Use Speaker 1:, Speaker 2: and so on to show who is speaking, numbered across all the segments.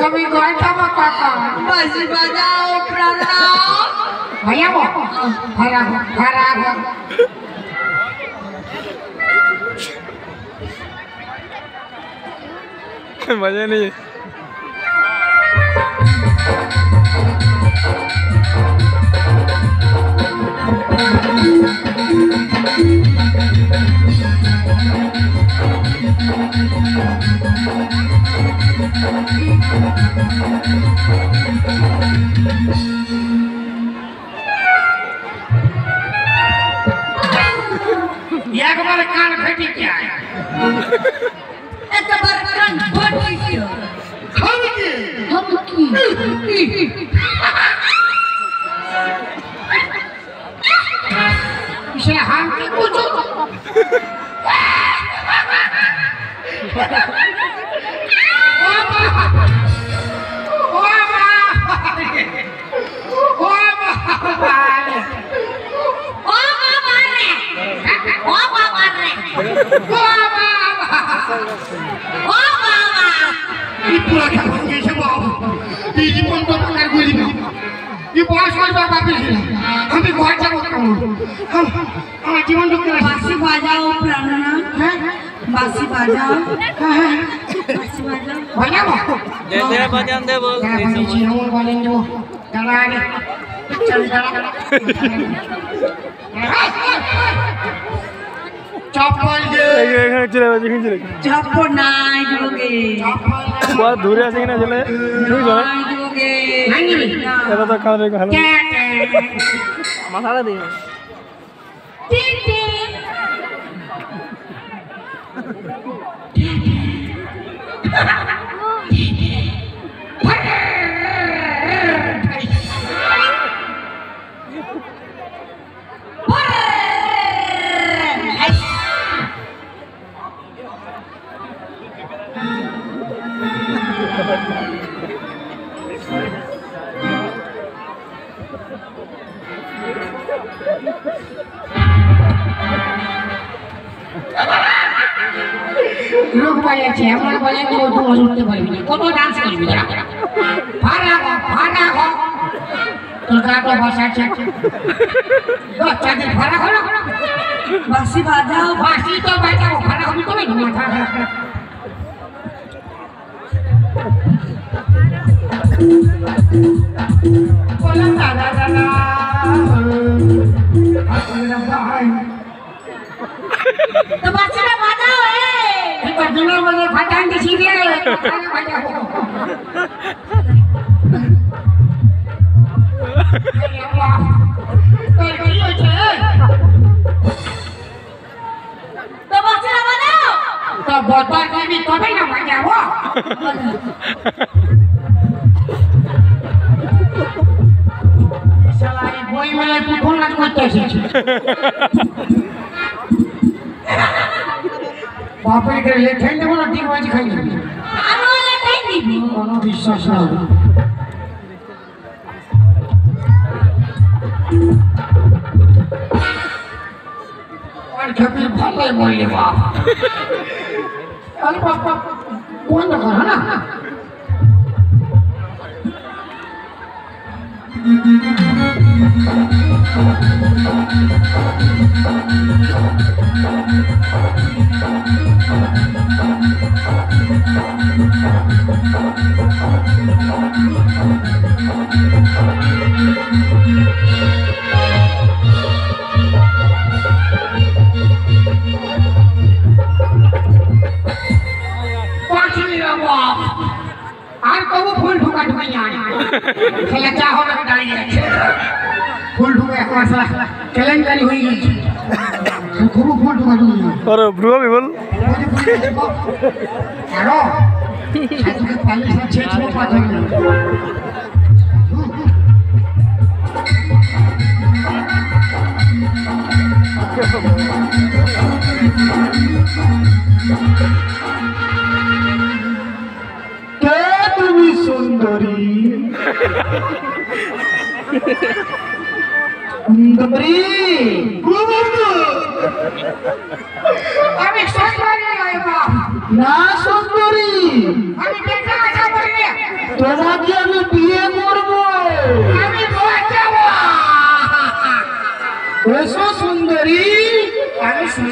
Speaker 1: कभी गए था काका
Speaker 2: बांसुरी बजाओ प्राणा
Speaker 1: भैया वो हरा
Speaker 3: मजा नहीं
Speaker 1: एक बार कान फटी क्या है
Speaker 2: एक बार कान फटी क्या हम की
Speaker 1: इसे हम की पूछो जीवन
Speaker 2: बांसुरी बजाओ प्राणा बांसुरी बजाओ
Speaker 1: भैया
Speaker 3: दे बजान दे बोल
Speaker 1: चप्पल
Speaker 2: चप्पल नाई दोगे
Speaker 3: बहुत दूर से ना चले ठीक है
Speaker 2: नाई दोगे
Speaker 3: ये तो खाने को हलवा मसाला दे
Speaker 1: लोग বাজাচ্ছে এমন বাজায় কেউ তো উঠতে পারবি না কত ডান্স করবি তোরা ভাড়া গো তোর গাটা বসাচ্ছে বাচ্চাদের ভাড়া হলো
Speaker 2: बांसुरी बजाओ
Speaker 1: বাসি তো বাজাবো ভাড়া হবি তো না মাথা খারাপ বলা দাদা দাদা আপনারা ভাই
Speaker 2: तो बांसुरी बजाओ
Speaker 1: दुनिया में फटान की चीजें
Speaker 2: तो बांसुरी बजाओ
Speaker 1: तो बोतल की भी तो नहीं ना मजा वो सलारी कोई मेरे पुठों ना कोई चीज बापरे के लेखाई देबो ना ठीक बाजी खाई
Speaker 2: आनो लेखाई दिबी
Speaker 1: कोनो विश्वास ना और कभी भाले बोले बाप अरे पापा कौन ना कर ना আর কবো ফুল ঢুকা ঢুকাই খেলা চা হবে দাঁড়িয়ে আছে ফুল ঢুকে এক মাস কেলেঙ্কারি হয়ে গেছে খুব ফুল ঢুকা ঢুকি
Speaker 3: और ब्रो भी बोल
Speaker 1: আরো আজকে পালি ছে ছে পাথর তুমি সুন্দরী সুন্দরী আমি সুন্দরী না সুন্দরী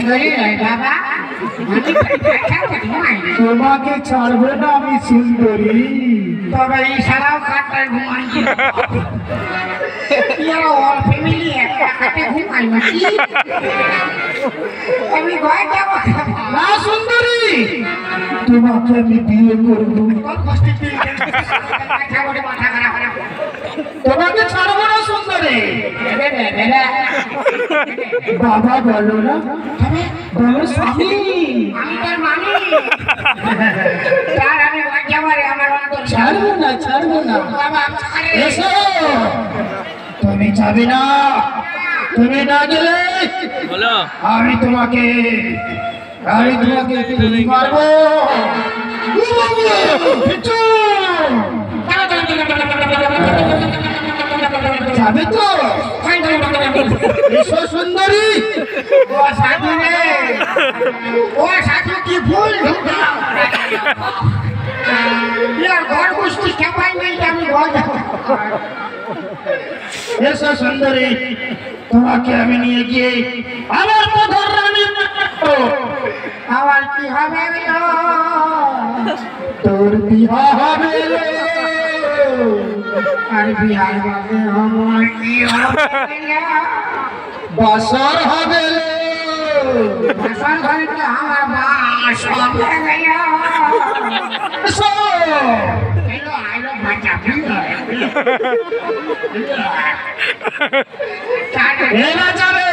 Speaker 1: সুন্দরী রে বাবা
Speaker 3: তোমাকে ছাড়বো না আমি সুন্দরী।
Speaker 1: তবে এই সারাও কাটটায় ঘুমাই ওর ফ্যামিলি একটা কাটে ঘুমাই নাকি আমি ঘরে যাবো
Speaker 3: না সুন্দরী, তোমাকে আমি বিয়ে করবো।
Speaker 1: তোর কষ্টে তুই মাথা খারাপ
Speaker 3: তোমাকে ছাড়বো না সুন্দরী।
Speaker 1: বেড়া
Speaker 3: বাবা বলো না, বলো স্বামী।
Speaker 1: আমি তোর মামি তার আমি ঘর যাবো রে আমার অন্তর
Speaker 3: ছাড়বো না, ছাড়বো না।
Speaker 1: বাবা
Speaker 3: এসো, তুমি যাবে না। তুমি না গেলে আমি তোমাকে গুলি মারবো। পিছু। যাবে তো? এসো সুন্দরী।
Speaker 1: ও সাধু রে ও সাধু কি ভুল ইয়ার ঘর বসতে খেপাই নাই আমি ঘর যাবো
Speaker 3: এসো সুন্দরী, তোমাকে আমি নিয়ে গিয়ে আমার মধুর রানী
Speaker 1: আমার কি হবে গো?
Speaker 3: তোর বিবাহ হবে।
Speaker 1: আর বিহার বাজে আমার কি হবে গো?
Speaker 3: বাসর হবে।
Speaker 1: বাসর ঘরে তো আমার বাস হবে গো।
Speaker 3: এসো।
Speaker 1: এলো আইলো বাচ্চা
Speaker 3: এরা যাবে।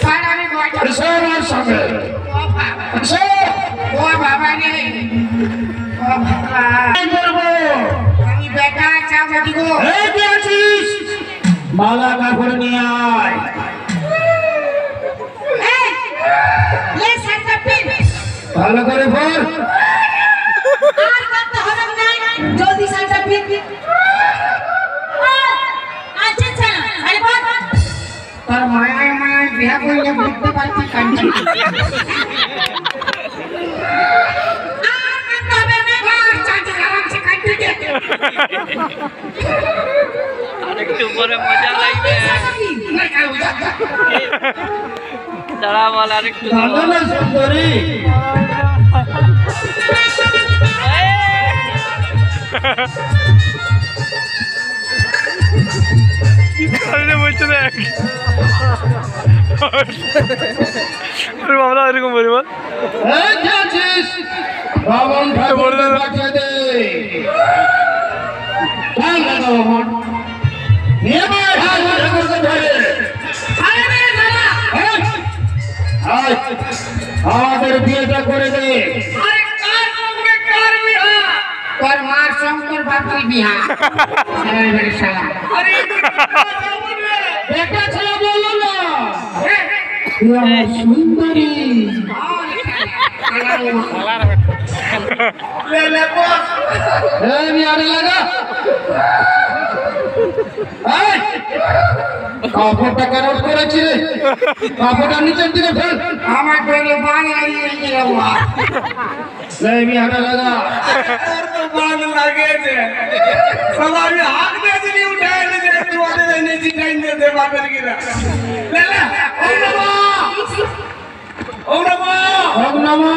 Speaker 1: তার আমি ঘর যাবো
Speaker 3: এসো আমার সঙ্গে।
Speaker 1: ও বাবা
Speaker 3: এসো।
Speaker 1: ও বাবা রে ও বাবা
Speaker 3: কি করবো?
Speaker 1: আমি বেটা চাবো দিগো
Speaker 3: এই কে আছিস? মালা কাপড় নিয়ে আয়।
Speaker 2: ये साइडটা পিন
Speaker 3: ভালো করে পর।
Speaker 2: আর করতে হবে না, জলদি সাইডটা পিন। আচ্ছা আচ্ছা আরে বল
Speaker 1: তোর মায়ায় মায়ায় বিয়া করলে বুঝতে পারছি কাঞ্চি
Speaker 2: আর করতে হবে না,
Speaker 1: চাচা আরামসে কাটতে দে
Speaker 4: আরেকটু পরে মজা লাগবে। দাঁড়া বল আরেকটু
Speaker 3: ভালো না সুন্দরী?
Speaker 5: বলছে দেখ আমরা এরকম বলি বল।
Speaker 3: এই কে আছিস? বামন ঠাকুরকে পাঠিয়ে দে। কোন দাদা বামন? নিয়ে আয় বামন ঠাকুরকে ধরে।
Speaker 1: আরে রে দাদা
Speaker 3: এই, আয়, আমাদের বিয়েটা করে দে।
Speaker 1: আরে কার সঙ্গে কার বিয়া তোর মার সঙ্গে বাপের বিয়া সারা বেরে শালা আরে
Speaker 3: বেটা ছেলে বললো না। এ আমার সুন্দরী।
Speaker 1: লে লে বস
Speaker 3: এই বিয়ারে লাগা। এই, কাপড়টা কেন করেছি রে? কাপড়টা নিচের দিকে ফেল।
Speaker 1: আমার ডোরে বান লাগিয়ে দিল বাবা
Speaker 3: এই বিয়ারে লাগা।
Speaker 1: তোর তো বান লাগেছে সব আমি হাত দিয়ে দিলি উঠে এনে দে তোমাদের এনে জিটাই দে দে বাপের গিরা লে লে ওম নমঃ
Speaker 3: ওম নমঃ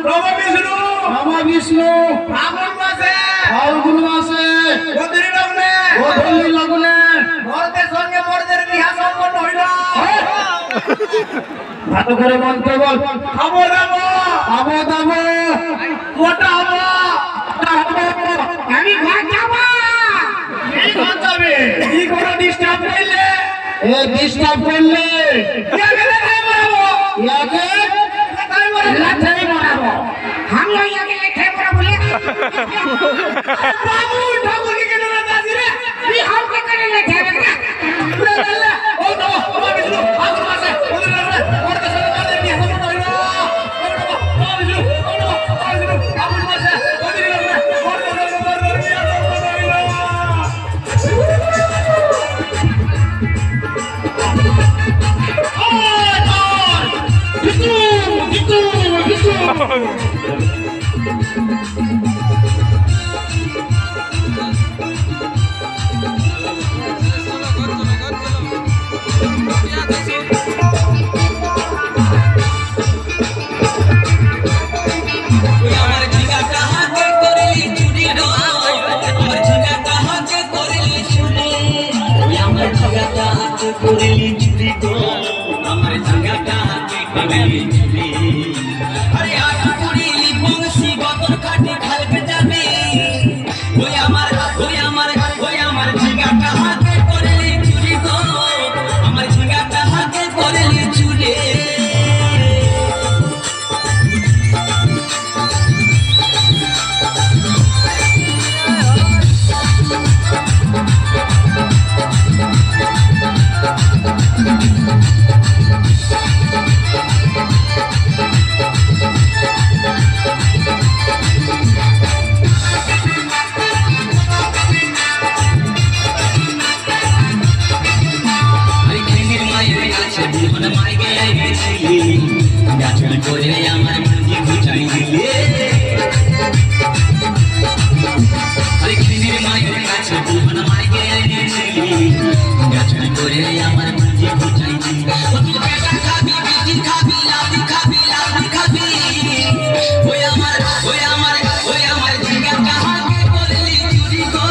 Speaker 1: নমঃ বিষ্ণু
Speaker 3: নমঃ বিষ্ণু।
Speaker 1: ফাগুন মাসে
Speaker 3: ফাল্গুন মাসে
Speaker 1: বদ্রী লগ্নে
Speaker 3: গোধূলি লগ্নে
Speaker 1: মর্দের সঙ্গে মর্দের বিয়া সম্পন্ন হইল
Speaker 3: ভালো করে মন্ত্র বল।
Speaker 1: খাবো দাবো
Speaker 3: আবো দাবো
Speaker 1: মোটা হবো আমি ঘর যাবো
Speaker 3: এই ঘর যাবে।
Speaker 1: কি কোনো ডিস্টার্ব করলে
Speaker 3: এ ডিস্টার্ব করলে
Speaker 1: ইয়াকে লেখাই মারাবো
Speaker 3: ইয়াকে
Speaker 1: লেখাই মারাবো
Speaker 3: লাঠি মারাবো।
Speaker 1: हम लोग ইয়াকে লেখাই মারাবো বলে বাবু ঠাকুর কে কেন দাদি রে কি হাল কে করে লেখাই রে লে লে ও নো ও বিষ্ণু ফাগুন মাসে বদ্রী লগ্নে মর্দের সঙ্গে মর্দের বিয়া সম্পন্ন হইল ও বিষ্ণু ও নো ও বিষ্ণু ফাগুন মাসে বদ্রী লগ্নে মর্দের সঙ্গে মর্দের বিয়া সম্পন্ন হইল
Speaker 6: কাটি খালকে যাবি ওই আমার ঝিঙ্গাটা হাতে করলি চুরি গো আমার ঝিঙ্গাটা হাতে করলি চুরি গাছড়ি করে আমার মুঞ্জি ঘুচাই দিলে আরে খিনির মায়ের কাছে বিহন মাইকে এনেছিলি গাছড়ি করে আমার মুঞ্জি ঘুচাই দিলে ও তুই বেটা খাবি বিটি খাবি লাদি খাবি ওই আমার ঝিঙ্গা কাহাকে করলি চুরি গো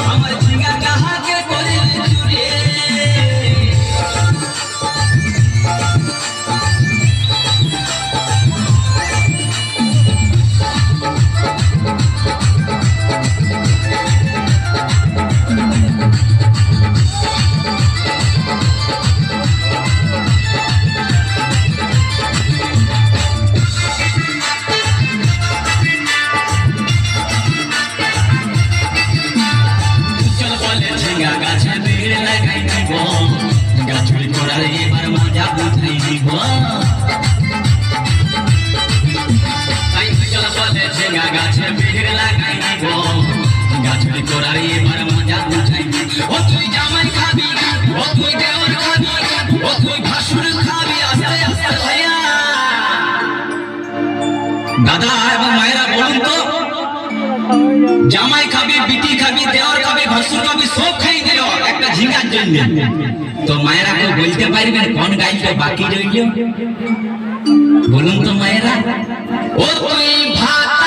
Speaker 6: আমার ঝিঙ্গা কাহাকে করলি চুরি গাছে বেড় লাগাই দিব গাছড়ি করার এবার মজা বুঝাই দিব তাই চল বলে ঝিঙ্গা গাছে বেড় লাগাই দিব গাছড়ি করার এবার মজা বুঝাই দিব ও তুই জামাই খাবি ও তুই দেওর খাবি ও তুই ভাসুর খাবি আস্তে আস্তে ভাইয়া দাদা এবং মায়েরা বলুন তো জামাই খাবি বিটি খাবি দেওর খাবি ভাসুর খাবি সব খাই দিল একটা ঝিঙ্গার জন্য তো মায়েরা কেউ বলতে পারবেন কোন গাইতে বাকি রইল বলুন তো মায়েরা ও তুই ভাত